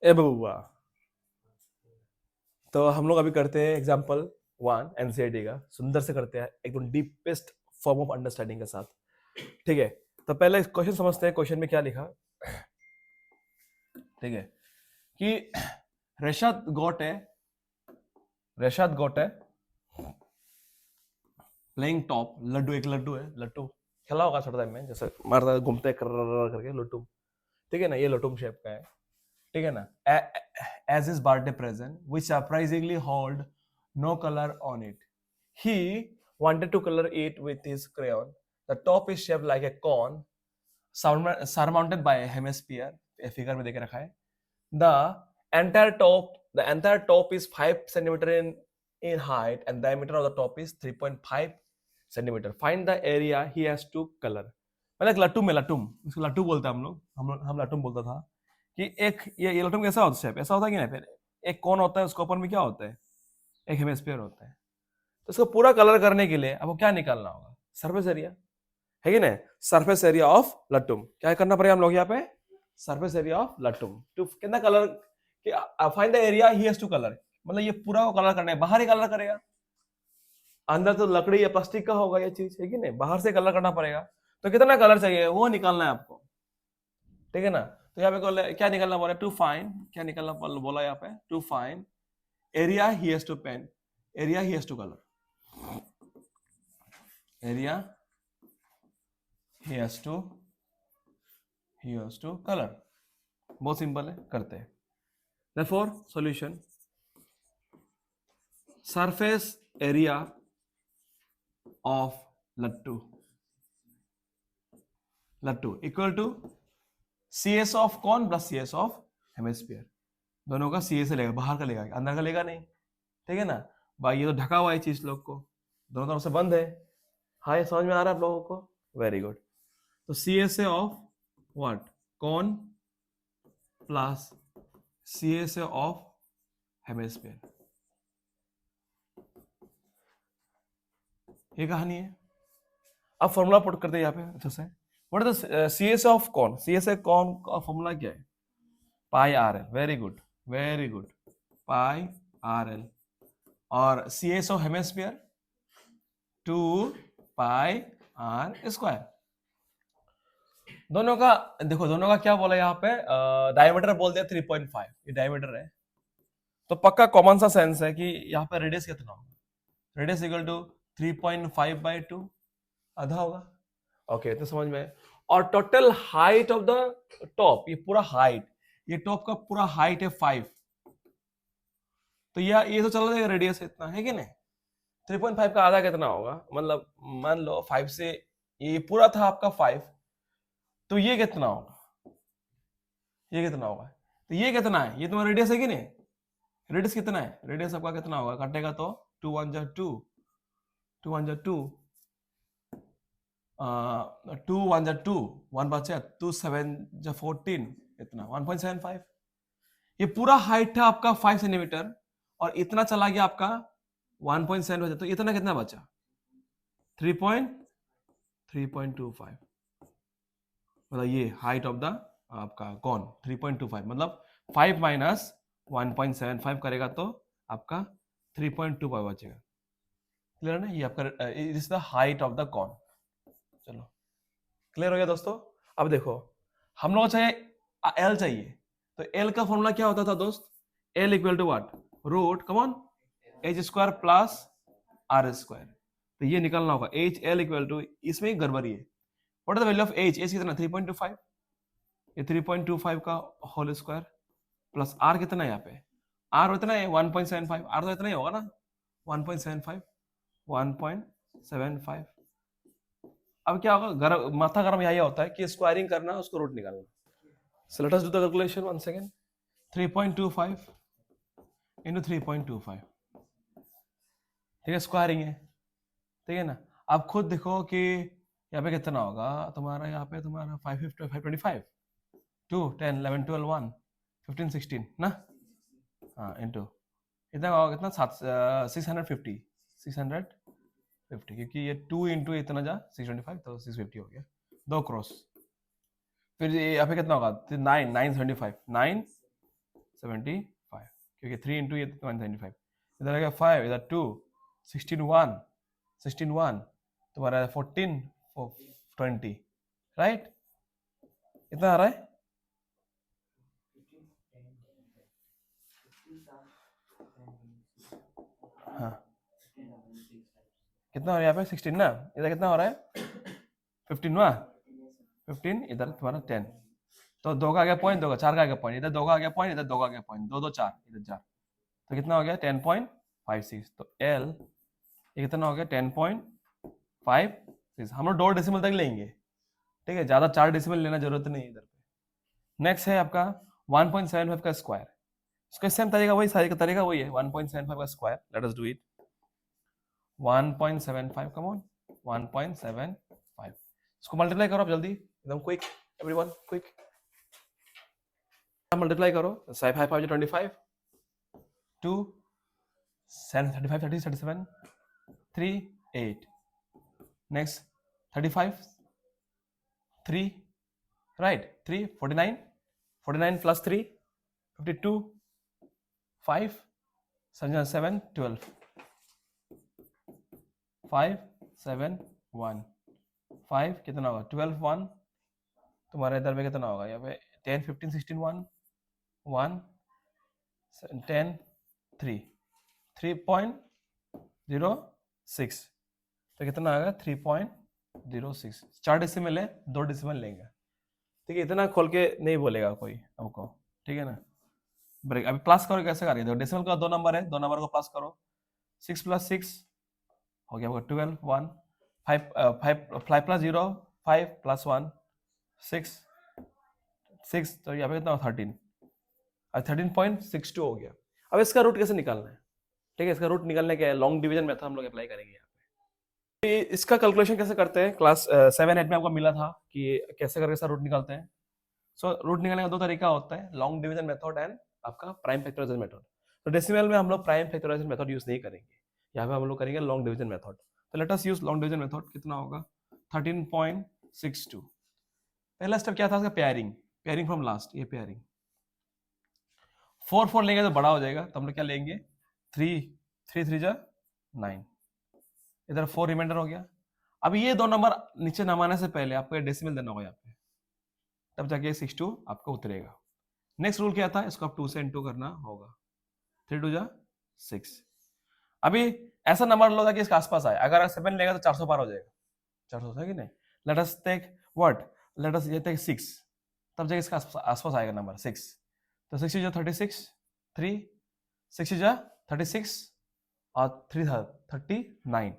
ए बबुआ, तो हम लोग अभी करते हैं एग्जाम्पल 1 एनसीईआरटी का, सुंदर से करते हैं एकदम डीपेस्ट फॉर्म ऑफ अंडरस्टैंडिंग के साथ। ठीक है, तो पहले क्वेश्चन समझते हैं। क्वेश्चन में क्या लिखा, ठीक है, कि रेशाद गॉट है प्लेइंग टॉप। लड्डू, एक लड्डू है, लट्टू खेला होगा छोटा टाइम में, जैसे मारता घूमते करके लट्टू, ठीक है ना, ये लट्टू शेप का है, ठीक है ना। As his birthday present which surprisingly hold no colour on it, he wanted to color it with his crayon. The top is shaped like a cone surmounted by a hemisphere, a figure में देके रखा है। The entire top is 5 centimeter in height and diameter of the top is 3.5 centimeter. Find the area he has to color. मतलब लट्टुम है, लट्टुम, इसको लट्टू बोलते हैं हम लट्टुम बोलता था कि एक ये लट्टुम कैसा होता है, शेप ऐसा होता है कि नहीं, फिर एक कौन होता है, उसके ऊपर में क्या होता है, एक हेमिस्फीयर होता है। तो इसको पूरा कलर करने के लिए आपको क्या निकालना होगा, सरफेस एरिया, है कि नहीं, सरफेस एरिया ऑफ लट्टुम। क्या करना पड़ेगा हम लोग यहाँ पे, सरफेस एरिया ऑफ लट्टुम टू कितना colour, find the area he has to colour, मतलब ये पूरा को कलर करना है, बाहर ही कलर करेगा, अंदर तो लकड़ी या प्लास्टिक का होगा ये चीज, है कि नहीं, बाहर से कलर करना पड़ेगा। तो कितना कलर चाहिए वो निकालना है आपको, ठीक है ना। तो यहाँ पे क्या निकालना बोला, टू फाइंड, क्या निकालना बोला यहाँ पे, to find area he has to pen, area he has to colour, area he has to color। बहुत सिंपल है, करते हैं। therefore solution, surface area of lattu equal to CS of cone plus CS of hemisphere। दोनों का CS लेगा, बाहर का लेगा, अंदर का लेगा नहीं, ठीक है ना भाई। ये तो ढका हुआ है चीज लोग को, दोनों तरफ से बंद है। हाँ, ये समझ में आ रहा है आप लोगों को, वेरी गुड। तो CSA of what, cone plus CSA of hemisphere, ये कहानी है। अब फॉर्मूला पुट करते हैं यहाँ पे अच्छे से। What is the CSA of cone, CSA cone का फॉर्मूला क्या है, pi RL, very good very good, pi RL। और CS of hemisphere 2 pi R square. दोनों का देखो, दोनों का क्या बोला यहाँ पे, डायमीटर बोल दिया 3.5, ये डायमीटर है, तो पक्का कॉमन सा सेंस है कि यहाँ पे रेडियस कितना होगा, रेडियस इक्वल टू 3.5/2, आधा होगा। ओके, तो समझ में। और total height of the top, ये पूरा हाइट, ये टॉप का पूरा हाइट है 5, तो ये तो चल रहा है रेडियस इतना, है कि नहीं। 3.5 का आधा कितना होगा, मतलब मान लो 5 से ये पूरा था आपका 5, तो ये कितना होगा, ये कितना होगा, तो ये कितना है, ये तुम्हारा रेडियस है कि नहीं, रेडियस कितना है, रेडियस आपका कितना होगा, काटेगा तो 2 1 जा 2, 2 1 जा 2, 2 1 जा 2, 1 बचा 2 7 जा 14, इतना 1.75। ये पूरा हाइट था आपका 5 सेंटीमीटर और इतना चला गया आपका 1.7 बचा, तो इतना कितना बचा 3.25, मतलब ये हाइट ऑफ द आपका कौन 3.25, मतलब 5 माइनस 1.75 करेगा तो आपका 3.25 बचेगा। क्लियर है ना, ये आपका is the height of the cone. चलो क्लियर हो गया दोस्तों। अब देखो, हम लोग चाहिए L चाहिए, तो L का फॉर्मूला क्या होता था दोस्त, L equal to what, root common h square plus R square. तो ये निकलना होगा h L इक्वल टू, इसमें गड़बड़ी है, what is the value of h, h कितना 3.25, ये 3.25 का होल स्क्वायर प्लस R कितना है यहाँ पे, R इतना है 1.75, R तो इतना ही होगा ना 1.75, 1.75। अब क्या होगा, माथा गरम यही होता है कि स्क्वायरिंग करना, उसको रूट निकालना। So let us do the calculation one second. 3.25 into 3.25, ठीक है, स्क्वायरिंग है, ठीक है ना। अब खुद देखो कि यहाँ पे कितना होगा तुम्हारा, यहाँ पे तुम्हारा 550 525 2 10 11 12 1 15 16 ना, हाँ इंटू इतना होगा कितना 650, क्योंकि ये 2 इंटू इतना जा 625, तो 650 हो गया, 2 क्रॉस। फिर यहाँ पे कितना होगा 9 975 75, क्योंकि 3 इंटू ये 175, इधर आ गया 5, इधर 2, 16 1 तुम्हारा 14 20, राइट? इतना आ रहा है। हाँ, कितना हो रहा है यहाँ पे 16 ना, इधर कितना हो रहा है 15 ना, 15, इधर तुम्हारा 10, तो 2 का आ गया पॉइंट, 2 का 4 का आ गया पॉइंट, इधर 2 का आ गया पॉइंट, इधर 2 का आ गया पॉइंट, 2 2 4, इधर 4, तो कितना हो गया 10.56, तो L ये कितना हो गया 10.56। हम लोग 2 डेसिमल तक लेंगे, ठीक है, ज्यादा 4 डेसिमल लेना जरूरत नहीं है इधर पे। नेक्स्ट है आपका 1.75 का स्क्वायर, इसका सेम तरीका वही, सारी का तरीका वही है, 1.75 का square, let us do it. 1.75, come on, 1.75, इसको मल्टीप्लाई करो आप जल्दी, एकदम क्विक, एवरीवन क्विक, मल्टीप्लाई करो, 5 5 25, 2 7 35 30 37, 3 8, next 35 3, right, 3 49, 49 plus 3 52, 5 7 12, 5 7 1, 5 कितना होगा 12 1, तुम्हारे इधर में कितना होगा यहाँ पे 10 15 16 1 1 10 3 3.06, तो कितना आएगा 3.06, 4 डेसिमल है, 2 डेसिमल लेंगे, ठीक है, इतना खोल के नहीं बोलेगा कोई हमको, ठीक है ना। ब्रेक, अभी प्लस करो, कैसे करेंगे, देखो डेसिमल का 2 नंबर है, 2 नंबर को प्लस करो, 6 plus 6 हो गया 12 1, 5 plus 0 5 plus 1 6, तो यहाँ पे कितना 13, और 13.62 हो गया। अब इसका रूट कैसे निकालना है, ठीक है, इसका रूट निकालने के लॉन्ग डिवीजन मेथड हम लोग अप्लाई करेंगे यहाँ पे। इसका कैलकुलेशन कैसे करते हैं, क्लास 7 8 में आपको मिला था कि कैसे करके इसका रूट निकालते हैं। सो रूट निकालने का 2 तरीका होता है, लॉन्ग डिवीजन मेथड एंड आपका प्राइम फैक्टराइजेशन मेथड। तो डेसिमल में हम लोग प्राइम फैक्टराइजेशन मेथड यूज नहीं करेंगे, यहाँ पे हम लोग करेंगे लॉन्ग डिवीजन मेथड। तो let us use long division method, कितना होगा 13.62। पहला स्टेप क्या था इसका, पेयरिंग फ्रॉम लास्ट, ये पेयरिंग 4 4 लेंगे तो बड़ा हो जाएगा, तो हम लोग क्या लेंगे 3 3 3 जा 9, इधर 4 रिमाइंडर हो गया। अब ये 2 नंबर नीचे नमाने से पहले आपको डेसिमल देना होगा यहाँ पे, तब जाके 62 आपको उतरेगा। नेक्स्ट रूल क्या था, इसको आप 2 से इनटू करना होगा, 3 2 जा 6। अभी ऐसा नंबर लो था कि इसके आसपास आए, अगर 7 लेगा तो 400 पार हो जाएगा, 400 है कि नहीं। Let us take what, let us ये टेक 6, तब जाके इसका आसपास आएगा नंबर 6, तो 6 जा 36, 3 6 जा 36 और 3 39,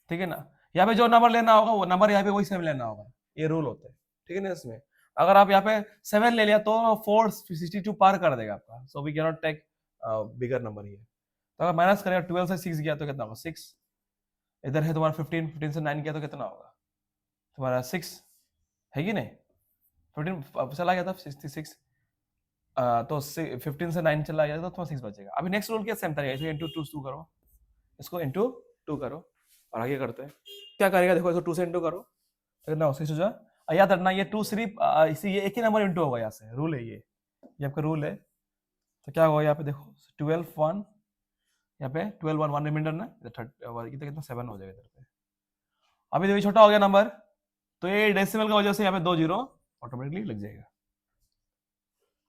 ठीक है ना। यहाँ पे जो नंबर लेना होगा वो नंबर यहाँ पे वही 7 लेना होगा, ये रूल होता है, ठीक है ना। इसमें अगर आप यहाँ पे 7 ले लिया तो 462 पार कर देगा आपका, so we can not take bigger number ये। तो अगर माइनस करेगा 12 से 6 गया तो कितना होगा 6, इधर है तुम्हारा 15 15 से 9 गया तो कितना होगा तुम्हारा 6, है कि नहीं। 15 चला गया था 66, तो 15 से 9 चला गया तो तुम्हारा 6 बचेगा। अभी नेक्स्ट रूल क्या सेम तरीका, इसे इंटू 2 करो, इसको इंटू 2 करो और आगे करते हैं। क्या करेगा देखो, इसको 2 से इंटू करो तो कितना होगा 6 हो जाए। याद रखना ये 2 सिर्फ इसी ये एक ही नंबर इंटू होगा, यहाँ से रूल है ये आपका रूल है। तो क्या होगा यहाँ पे देखो 12 1, यहाँ पे 12 1 1 रिमाइंडर ना, कितना 7 हो जाएगा इधर पे। अभी देखो छोटा हो गया नंबर, तो ये डेसिमल का वजह से यहाँ पे 2 जीरो ऑटोमेटिकली लग जाएगा।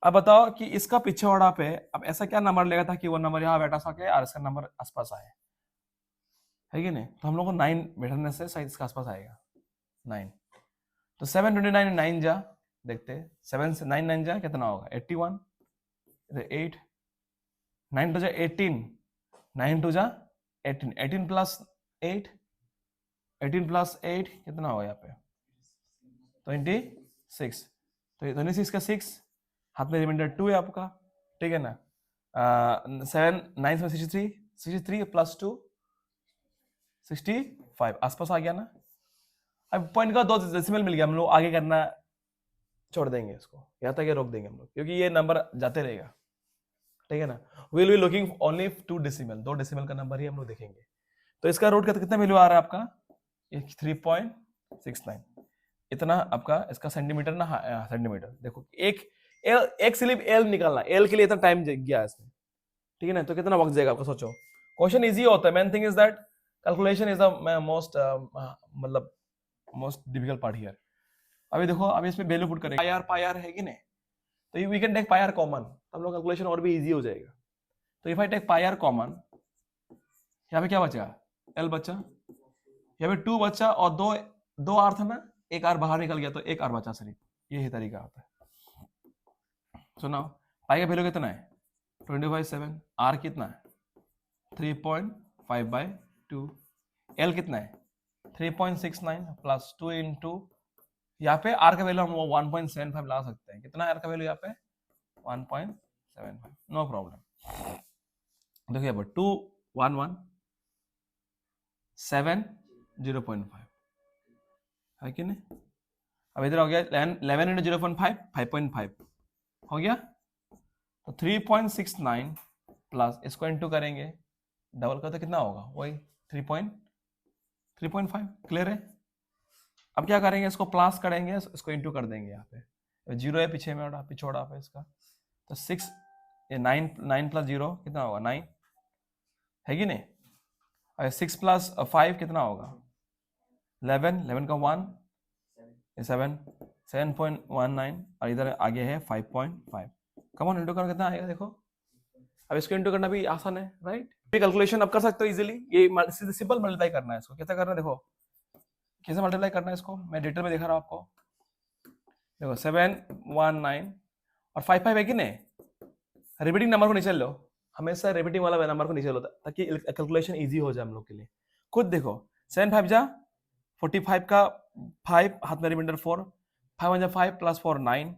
अब बताओ कि इसका पीछे वाला पे अब ऐसा क्या नंबर लेगा था कि वो नंबर यहाँ बैठा सके और इसका नंबर आसपास आए, है कि नहीं। तो हम लोग को 9 बैठने से शायद इसका आसपास आएगा 9, तो 729 9 जा, देखते 7 से 9 9 जा कितना होगा 81, इधर 8 9 टू जा 18, 9 टू जा 18, 18 प्लस 8, 18 प्लस 8 कितना होगा यहाँ पे 26, तो 26 का 6 हाथ में रिमाइंडर 2 है आपका, ठीक है ना। 7 9 में 63, 63 प्लस 2 65, आसपास आ गया ना। अब पॉइंट का 2 डेसिमल मिल गया, हम लोग आगे करना छोड़ देंगे, इसको यहाँ तक रोक देंगे हम लोग, क्योंकि ये नंबर जाते रहेगा, ठीक है ना। Will be looking only 2 decimal, 2 decimal का नंबर ही हम लोग देखेंगे। तो इसका रूट का कितना वैल्यू आ रहा है आपका 3.69, इतना आपका इसका सेंटीमीटर ना, सेंटीमीटर देखो एक एल, एक स्लिप एल निकालना, एल के लिए इतना टाइम गया इसमें, ठीक है ना, तो कितना वक्त जाएगा आपको सोचो। क्वेश्चन इजी होता है, main thing is that calculation is the most मतलब मोस्ट डिफिकल्ट पार्ट हियर। अभी देखो, अभी इसमें वैल्यू पुट करेंगे, पाई आर है कि नहीं, तो we can take pi r common, हम लोग कैलकुलेशन और भी इजी हो जाएगा। तो if I take pi r common, यहाँ पे क्या बचा, एल बचा, यहाँ पे 2 बचा, और दो आर था ना, एक आर बाहर निकल गया तो एक आर बचा सिर्फ, यही तरीका होता है। सुनाओ, पाई का वैल्यू कितना है 25/7, आर कितना है 3.5/2, एल कितना है 3.69 प्लस 2 इंटू, यहाँ पे आर का वैल्यू हम 1.75 ला सकते हैं, कितना आर का वैल्यू यहाँ पे 1.75, नो प्रॉब्लम। देखिए अब 2 1 1 7 0.5 है कि नहीं। अब इधर हो गया 11 इंटू 0.5 5.5 हो गया, तो 3.69 प्लस इसको इंटू करेंगे, डबल कर तो कितना होगा वही 3.5, क्लियर है। अब क्या करेंगे, इसको प्लस करेंगे, इसको इंटू कर देंगे, यहाँ पे जीरो है पीछे में पिछोड़ा पे इसका, तो 6 ये 9 प्लस 0 कितना होगा 9 है कि नहीं। और 6 प्लस 5 कितना होगा 11 का 1 7.19, और इधर आगे है 5.5, कम ऑन इंटू करना कितना आएगा देखो। अब इसको इंटू करना भी आसान है, राइट, कैलकुलेशन अब कर सकते हो इजीली। ये सिंपल मल्टीप्लाई करना है, इसको कैसे करना है देखो, कैसे मल्टीप्लाई करना है इसको, मैं डिटेल में दिखा रहा हूँ आपको। देखो 719 और 55 है कि नहीं, रिपीटिंग नंबर को नीचे लो, हमेशा रिपीटिंग वाला नंबर को नीचे लो ताकि कैलकुलेशन इजी हो जाए हम लोग के लिए। खुद देखो 7 5 जा 45 का 5 हाथ में रिमाइंडर 4, 5 1 जा 5 प्लस 4 9,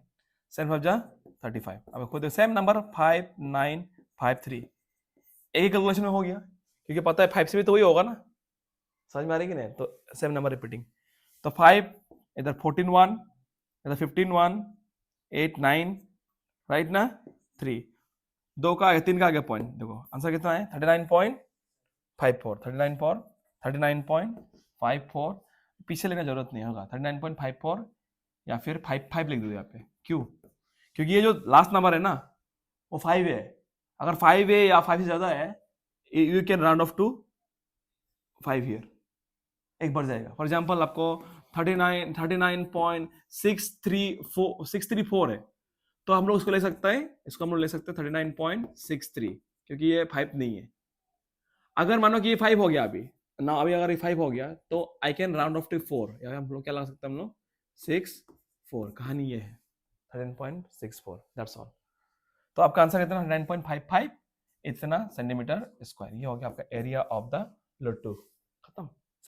7 5 जा 35। अब खुद सेम नंबर 5 9 5 3 एक ही कैलकुलेशन में हो गया, क्योंकि पता है 5 से भी तो वही होगा ना, समझ में आ रही कि नहीं। तो सेम नंबर रिपीटिंग, तो 5 इधर 14 1 इधर 15 1 8 9 राइट ना, 3 2 का आगे 3 का आगे पॉइंट, देखो आंसर कितना है 39.54 39.54, पीछे लेने जरूरत नहीं होगा, 39.54 या फिर 55 लिख दो यहाँ पे। क्यों, क्योंकि ये जो लास्ट नंबर है ना वो 5 है, अगर 5 है या 5 से ज्यादा है you can round off to 5 here, एक बढ़ जाएगा। फॉर एग्जांपल आपको 39.634 है, तो हम लोग उसको ले सकते हैं, इसको हम लोग ले सकते हैं 39.63, क्योंकि ये 5 नहीं है। अगर मानो कि ये 5 हो गया अभी ना, अभी अगर ये 5 हो गया तो I can round off to 4, या हम लोग क्या ला सकते हैं, हम लोग 6 4, कहानी ये है 13.64, दैट्स ऑल। तो आपका आंसर कितना 9.55 इतना सेंटीमीटर स्क्वायर, ये हो गया आपका एरिया ऑफ द लट्टू, खत्म।